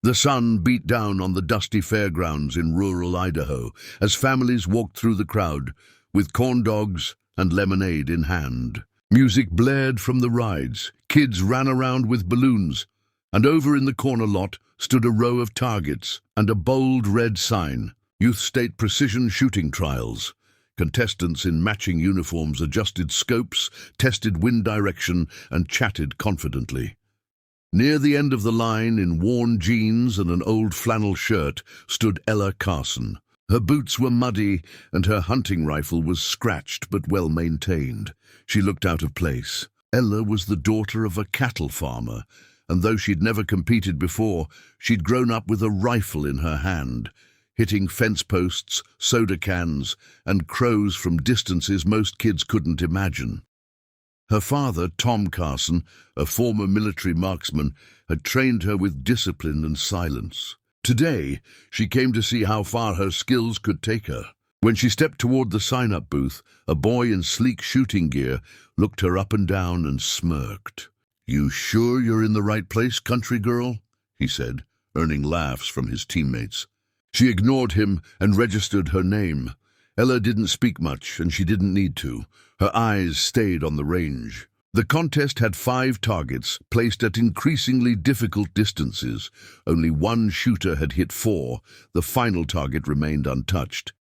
The sun beat down on the dusty fairgrounds in rural Idaho as families walked through the crowd with corn dogs and lemonade in hand. Music blared from the rides, kids ran around with balloons, and over in the corner lot stood a row of targets and a bold red sign, Youth State Precision Shooting Trials. Contestants in matching uniforms adjusted scopes, tested wind direction, and chatted confidently. Near the end of the line, in worn jeans and an old flannel shirt, stood Ella Carson. Her boots were muddy, and her hunting rifle was scratched but well maintained. She looked out of place. Ella was the daughter of a cattle farmer, and though she'd never competed before, she'd grown up with a rifle in her hand, hitting fence posts, soda cans, and crows from distances most kids couldn't imagine. Her father, Tom Carson, a former military marksman, had trained her with discipline and silence. Today, she came to see how far her skills could take her. When she stepped toward the sign-up booth, a boy in sleek shooting gear looked her up and down and smirked. "You sure you're in the right place, country girl?" he said, earning laughs from his teammates. She ignored him and registered her name. Ella didn't speak much, and she didn't need to. Her eyes stayed on the range. The contest had 5 targets, placed at increasingly difficult distances. Only one shooter had hit 4. The final target remained untouched.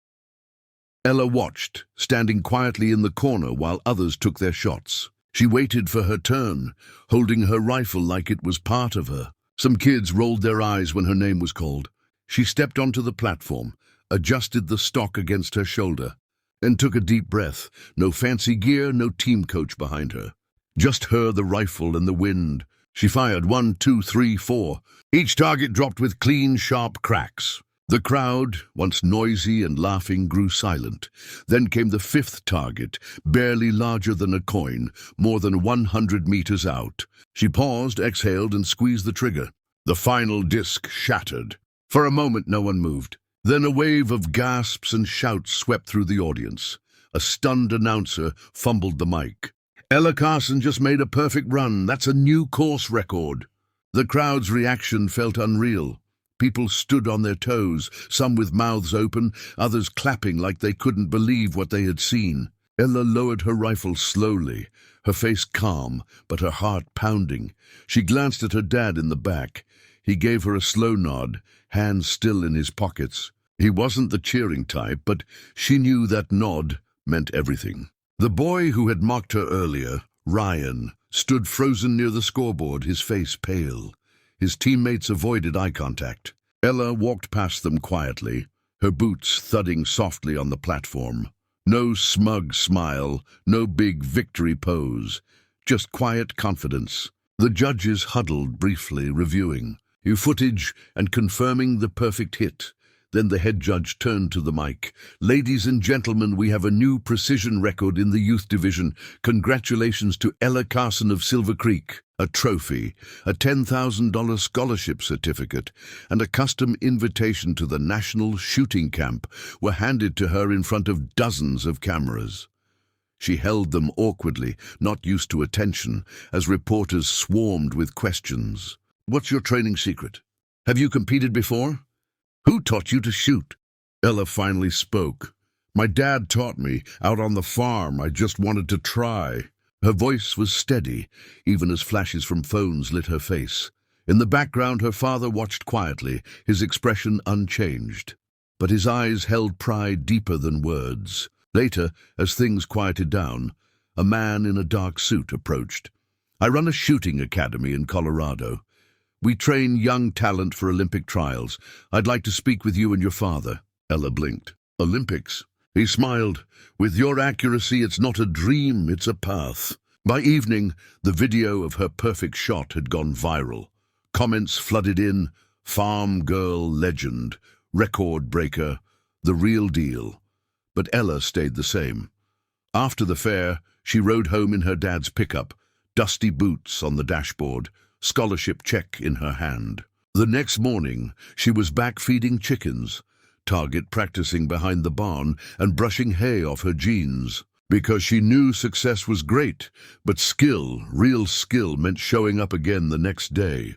Ella watched, standing quietly in the corner while others took their shots. She waited for her turn, holding her rifle like it was part of her. Some kids rolled their eyes when her name was called. She stepped onto the platform, adjusted the stock against her shoulder, and took a deep breath. No fancy gear, no team coach behind her. Just her, the rifle, and the wind. She fired 1, 2, 3, 4. Each target dropped with clean, sharp cracks. The crowd, once noisy and laughing, grew silent. Then came the 5th target, barely larger than a coin, more than 100 meters out. She paused, exhaled, and squeezed the trigger. The final disc shattered. For a moment, no one moved. Then a wave of gasps and shouts swept through the audience. A stunned announcer fumbled the mic. "Ella Carson just made a perfect run. That's a new course record." The crowd's reaction felt unreal. People stood on their toes, some with mouths open, others clapping like they couldn't believe what they had seen. Ella lowered her rifle slowly, her face calm, but her heart pounding. She glanced at her dad in the back. He gave her a slow nod, hands still in his pockets. He wasn't the cheering type, but she knew that nod meant everything. The boy who had mocked her earlier, Ryan, stood frozen near the scoreboard, his face pale. His teammates avoided eye contact. Ella walked past them quietly, her boots thudding softly on the platform. No smug smile, no big victory pose, just quiet confidence. The judges huddled briefly, reviewing footage and confirming the perfect hit. Then the head judge turned to the mic. "Ladies and gentlemen, we have a new precision record in the youth division. Congratulations to Ella Carson of Silver Creek. A trophy, a $10,000 scholarship certificate, and a custom invitation to the National Shooting Camp were handed to her in front of dozens of cameras." She held them awkwardly, not used to attention, as reporters swarmed with questions. "What's your training secret? Have you competed before? Who taught you to shoot?" Ella finally spoke. "My dad taught me, out on the farm. I just wanted to try." Her voice was steady, even as flashes from phones lit her face. In the background, her father watched quietly, his expression unchanged. But his eyes held pride deeper than words. Later, as things quieted down, a man in a dark suit approached. "I run a shooting academy in Colorado. We train young talent for Olympic trials. I'd like to speak with you and your father." Ella blinked. "Olympics?" He smiled. "With your accuracy, it's not a dream, it's a path." By evening, the video of her perfect shot had gone viral. Comments flooded in: "Farm girl legend," "record breaker," "the real deal." But Ella stayed the same. After the fair, she rode home in her dad's pickup, dusty boots on the dashboard, scholarship check in her hand. The next morning, she was back feeding chickens, target practicing behind the barn and brushing hay off her jeans. Because she knew success was great, but skill, real skill, meant showing up again the next day.